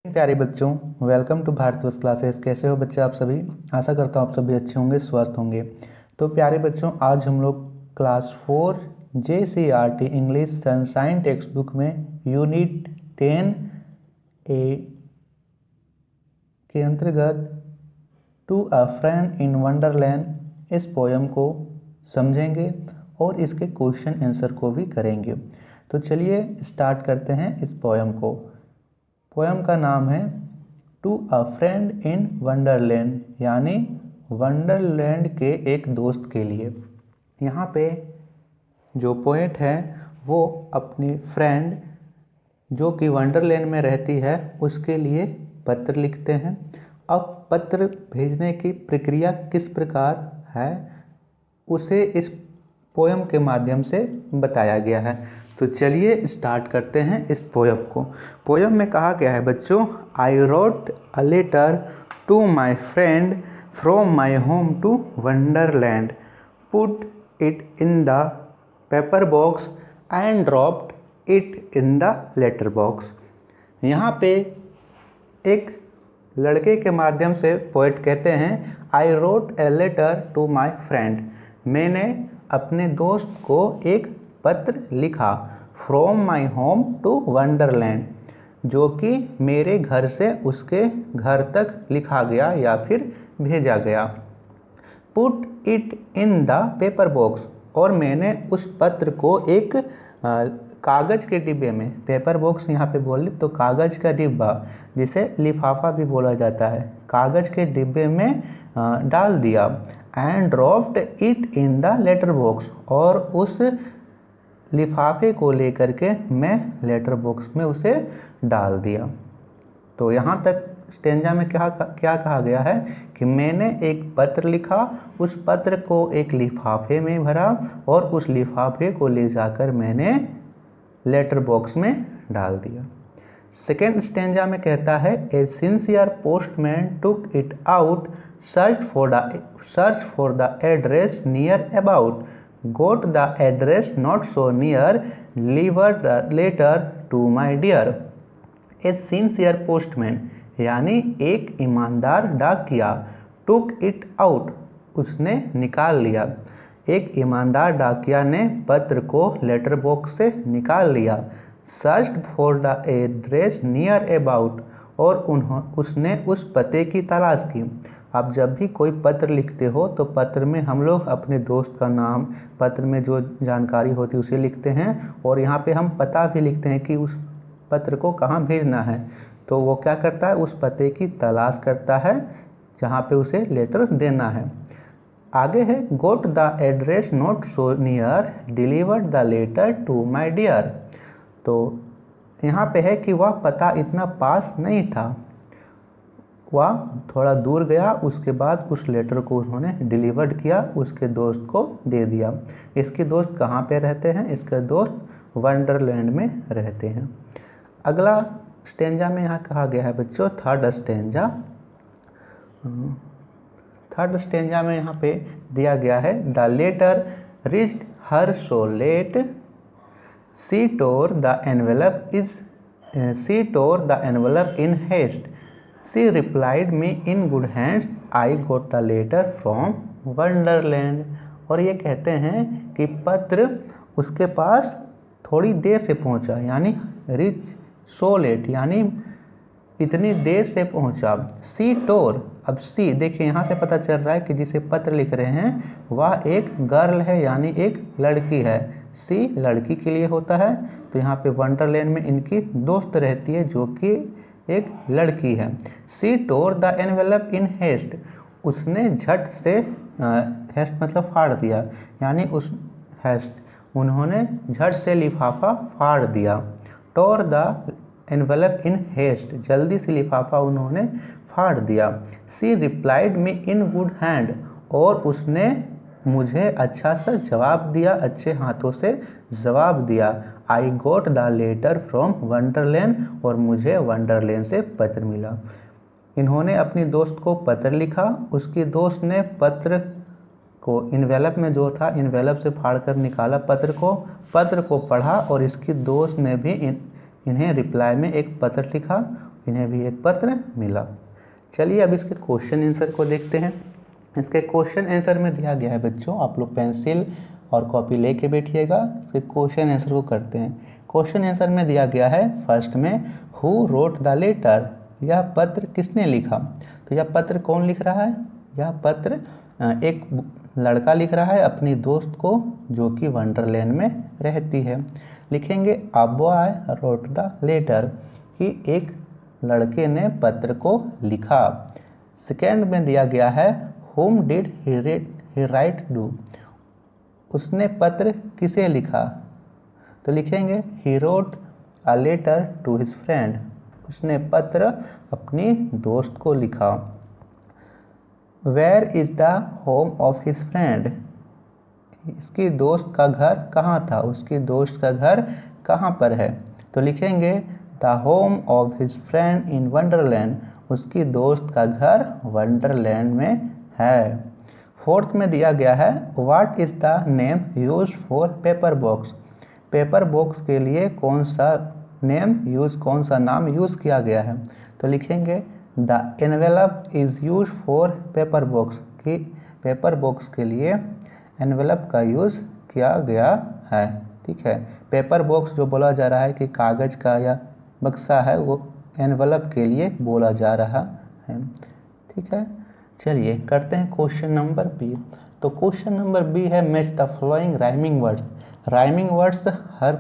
प्यारे बच्चों, welcome to Bharatvarsh classes. कैसे हो बच्चे आप सभी? आशा करता हूँ आप सभी अच्छे होंगे, स्वस्थ होंगे। तो प्यारे बच्चों, आज हम लोग class 4 JCRT English sunshine text book में यूनिट 10 ए के अंतर्गत to a friend in Wonderland इस पोयम को समझेंगे और इसके क्वेश्चन आंसर को भी करेंगे। तो चलिए स्टार्ट करते हैं इस पोयम को। पोयम का नाम है to a friend in Wonderland, यानी वंडरलैंड के एक दोस्त के लिए। यहाँ पे जो पोएट है वो अपनी फ्रेंड जो कि वंडरलैंड में रहती है उसके लिए पत्र लिखते हैं। अब पत्र भेजने की प्रक्रिया किस प्रकार है उसे इस पोयम के माध्यम से बताया गया है। तो चलिए स्टार्ट करते हैं इस पोयम को। पोयम में कहा गया है बच्चों, I wrote a letter to my friend from my home to Wonderland, put it in the paper box and dropped it in the letter box. यहाँ पे एक लड़के के माध्यम से पोएट कहते हैं, I wrote a letter to my friend, मैंने अपने दोस्त को एक पत्र लिखा, from my home to Wonderland, जो कि मेरे घर से उसके घर तक लिखा गया या फिर भेजा गया। Put it in the paper box, और मैंने उस पत्र को एक कागज़ के डिब्बे में, पेपर बॉक्स यहाँ पे बोले तो कागज़ का डिब्बा जिसे लिफाफा भी बोला जाता है, कागज़ के डिब्बे में डाल दिया। And dropped it in the letter box, और उस लिफाफे को लेकर के मैं लेटर बॉक्स में उसे डाल दिया। तो यहाँ तक स्टेंजा में क्या कहा गया है कि मैंने एक पत्र लिखा, उस पत्र को एक लिफाफे में भरा और उस लिफाफे को ले जाकर मैंने लेटर बॉक्स में डाल दिया। सेकेंड स्टेंजा में कहता है, a sincere postman took it out, search for the address near about, got the address not so near, deliver the letter to my dear. A sincere postman यानी एक ईमानदार डाकिया, टुक इट आउट उसने निकाल लिया, एक ईमानदार डाकिया ने पत्र को लेटर बॉक्स से निकाल लिया। Search for the address near about, और उसने उस पते की तलाश की। आप जब भी कोई पत्र लिखते हो तो पत्र में हम लोग अपने दोस्त का नाम, पत्र में जो जानकारी होती है उसे लिखते हैं, और यहाँ पे हम पता भी लिखते हैं कि उस पत्र को कहाँ भेजना है। तो वो क्या करता है, उस पते की तलाश करता है जहाँ पे उसे लेटर देना है। आगे है, got the address not so near, delivered the letter to my dear. तो यहाँ पे है कि वह पता इतना पास नहीं था, वह थोड़ा दूर गया, उसके बाद उस लेटर को उन्होंने डिलीवर्ड किया, उसके दोस्त को दे दिया। इसके दोस्त कहाँ पे रहते हैं? इसके दोस्त वंडरलैंड में रहते हैं। अगला स्टेंजा में यहाँ कहा गया है बच्चों, थर्ड स्टेंजा में यहाँ पे दिया गया है, the letter reached her so late, she tore the envelope in haste, she replied me in good hands, I got the letter from Wonderland. और ये कहते हैं कि पत्र उसके पास थोड़ी देर से पहुंचा, यानी रिच सो लेट यानी इतनी देर से पहुंचा। सी टोर, अब सी देखिए यहाँ से पता चल रहा है कि जिसे पत्र लिख रहे हैं वह एक गर्ल है, यानी एक लड़की है। सी लड़की के लिए होता है, तो यहाँ पे वंडरलैंड में इनकी दोस्त रहती है जो कि एक लड़की है। She tore the envelope in haste, उसने झट से, हेस्ट मतलब फाड़ दिया, यानी उस हेस्ट उन्होंने झट से लिफाफा फाड़ दिया। Tore the envelope in haste, जल्दी से लिफाफा उन्होंने फाड़ दिया। She replied me in good hand, और उसने मुझे अच्छा सा जवाब दिया, अच्छे हाथों से जवाब दिया। I got the letter from Wonderland, और मुझे वंडरलैंड से पत्र मिला। इन्होंने अपनी दोस्त को पत्र लिखा, उसकी दोस्त ने पत्र को इन्वेलप में जो था, इन्वेलप से फाड़ कर निकाला पत्र को पढ़ा, और इसकी दोस्त ने भी इन्हें रिप्लाई में एक पत्र लिखा इन्हें भी एक पत्र मिला। चलिए अब इसके क्वेश्चन आंसर को देखते हैं। इसके क्वेश्चन आंसर में दिया गया है बच्चों, आप लोग पेंसिल और कॉपी लेके बैठिएगा, फिर क्वेश्चन आंसर को करते हैं। क्वेश्चन आंसर में दिया गया है फर्स्ट में, हु रोट द लेटर, यह पत्र किसने लिखा। तो यह पत्र कौन लिख रहा है, यह पत्र एक लड़का लिख रहा है अपनी दोस्त को जो कि वंडरलैंड में रहती है। लिखेंगे a boy wrote the letter, कि एक लड़के ने पत्र को लिखा। सेकेंड में दिया गया है whom did he write to, उसने पत्र किसे लिखा। तो लिखेंगे he wrote a letter to his friend, उसने पत्र अपनी दोस्त को लिखा। Where is the home of his friend, इसकी दोस्त का घर कहाँ था, उसकी दोस्त का घर कहाँ पर है। तो लिखेंगे the home of his friend in Wonderland, उसकी दोस्त का घर वंडरलैंड में है। फोर्थ में दिया गया है what is the name use for paper box, paper box के लिए कौन सा नाम यूज किया गया है। तो लिखेंगे the envelope is use for paper box, कि पेपर बॉक्स के लिए एनवेलप का यूज़ किया गया है। ठीक है, पेपर बॉक्स जो बोला जा रहा है कि कागज़ का या बक्सा है, वो एनवेलप के लिए बोला जा रहा है। ठीक है, चलिए करते हैं क्वेश्चन नंबर बी। तो क्वेश्चन नंबर बी है match the following rhyming words. Rhyming words her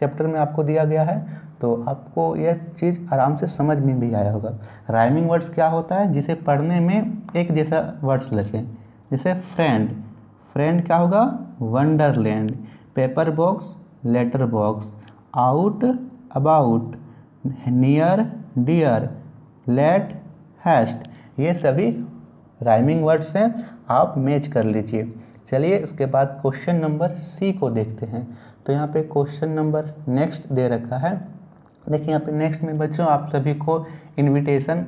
chapter में आपको दिया गया है, तो आपको यह चीज़ आराम से समझ में भी आया होगा। राइमिंग वर्ड्स क्या होता है, जिसे पढ़ने में एक जैसा वर्ड्स लगते हैं। जैसे फ्रेंड, फ्रेंड क्या होगा Wonderland, paper box letter box, out about, near dear, late haste, ये सभी राइमिंग वर्ड्स हैं, आप मैच कर लीजिए। चलिए इसके बाद क्वेश्चन नंबर सी को देखते हैं। तो यहाँ पे क्वेश्चन नंबर नेक्स्ट दे रखा है। देखिए यहाँ पे नेक्स्ट में बच्चों आप सभी को इनविटेशन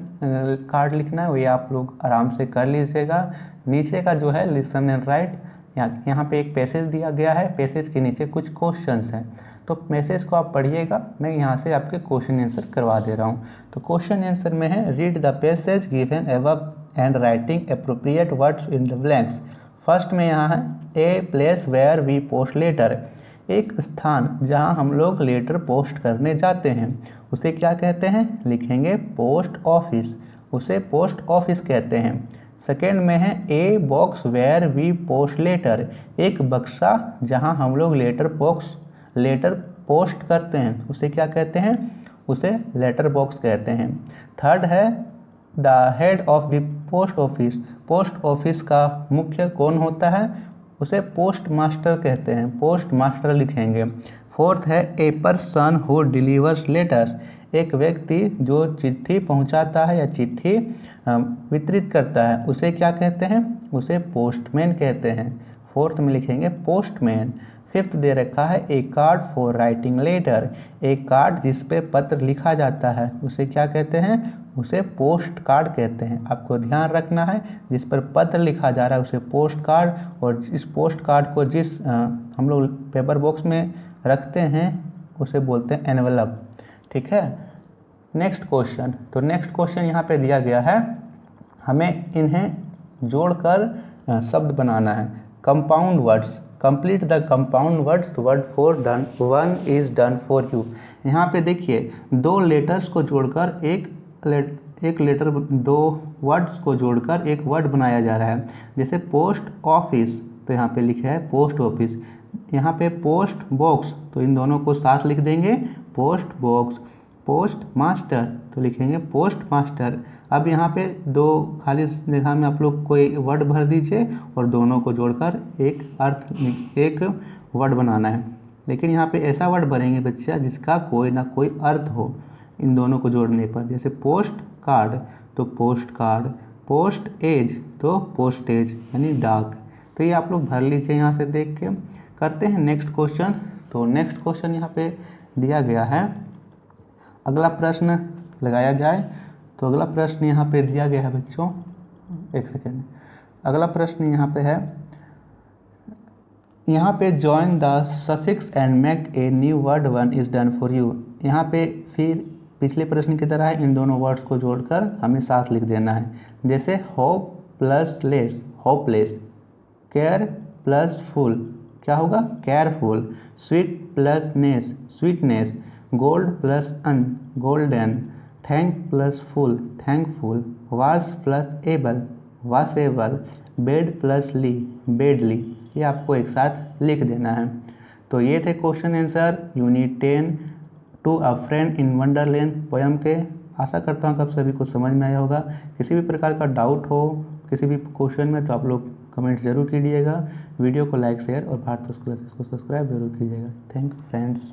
कार्ड लिखना है, वो आप लोग आराम से कर लीजिएगा। नीचे का जो है लिसन एंड राइट, यहाँ पे एक पैसेज दिया गया है, पैसेज के नीचे कुछ क्वेश्चंस हैं, तो मैसेज को आप पढ़िएगा, मैं यहाँ से आपके क्वेश्चन आंसर करवा दे रहा हूँ। तो क्वेश्चन आंसर में है read the passage given above and writing appropriate words in the blanks. First में यहाँ है a place where we post letter, एक स्थान जहाँ हम लोग लेटर पोस्ट करने जाते हैं, उसे क्या कहते हैं। लिखेंगे पोस्ट ऑफिस, उसे पोस्ट ऑफिस कहते हैं। सेकेंड में है a box where we post letter, एक बक्सा जहाँ हम लोग लेटर पोस्ट करते हैं, उसे क्या कहते हैं, उसे लेटर बॉक्स कहते हैं। थर्ड है the head of the post office, post office का मुख्य कौन होता है, उसे पोस्ट मास्टर कहते हैं, पोस्ट मास्टर लिखेंगे। फोर्थ है a person who delivers letters, एक व्यक्ति जो चिट्ठी पहुंचाता है या चिट्ठी वितरित करता है, उसे क्या कहते हैं, उसे पोस्टमैन कहते हैं। फोर्थ में लिखेंगे पोस्टमैन। फिफ्थ दे रखा है ए कार्ड फॉर राइटिंग लेटर, एक कार्ड जिस पे पत्र लिखा जाता है, उसे क्या कहते हैं, उसे पोस्ट कार्ड कहते हैं। आपको ध्यान रखना है जिस पर पत्र लिखा जा रहा है उसे पोस्ट कार्ड, और इस पोस्ट कार्ड को जिस हम लोग पेपर बॉक्स में रखते हैं उसे बोलते हैं एनवेलप। ठीक है, नेक्स्ट क्वेश्चन। तो नेक्स्ट क्वेश्चन यहाँ पे दिया गया है, हमें इन्हें जोड़कर शब्द बनाना है। Compound words, complete the compound words, word for done, one is done for you. यहाँ पे देखिए दो लेटर्स को जोड़कर एक लेटर, दो वर्ड्स को जोड़कर एक वर्ड बनाया जा रहा है। जैसे पोस्ट ऑफिस, तो यहाँ पे लिखा है पोस्ट ऑफिस। यहाँ पे पोस्ट बॉक्स, तो इन दोनों को साथ लिख देंगे पोस्ट बॉक्स। पोस्ट मास्टर, तो लिखेंगे पोस्ट मास्टर। अब यहाँ पे दो खाली जगह में आप लोग कोई वर्ड भर दीजिए और दोनों को जोड़कर एक वर्ड बनाना है। लेकिन यहाँ पे ऐसा वर्ड भरेंगे बच्चा जिसका कोई ना कोई अर्थ हो इन दोनों को जोड़ने पर। जैसे पोस्ट कार्ड, तो पोस्ट कार्ड, पोस्ट एज, तो पोस्टेज यानी डाक। तो ये आप लोग भर लीजिए यहाँ से देख के। करते हैं नेक्स्ट क्वेश्चन। तो नेक्स्ट क्वेश्चन यहाँ पे दिया गया है, अगला प्रश्न लगाया जाए। तो अगला प्रश्न यहाँ पे दिया गया है बच्चों, एक सेकेंड, अगला प्रश्न यहाँ पे है, यहाँ पे join the suffix and make a new word one is done for you. यहाँ पे फिर पिछले प्रश्न की तरह इन दोनों वर्ड्स को जोड़कर हमें साथ लिख देना है। जैसे hope plus less, hopeless. Care plus full, क्या होगा? Careful. Sweet plus ness, sweetness. Gold plus en, golden. Thank plus full, thankful. Wash plus able, washable. Bad plus ly, badly. ये आपको एक साथ लिख देना है। तो ये थे question answer unit 10 to a friend in Wonderland poem के। आशा करता हूँ कि आप सभी को समझ में आया होगा। किसी भी प्रकार का डाउट हो किसी भी क्वेश्चन में तो आप लोग कमेंट जरूर कीजिएगा। वीडियो को लाइक शेयर और भारत क्लासेस को सब्सक्राइब जरूर कीजिएगा। Thank you friends.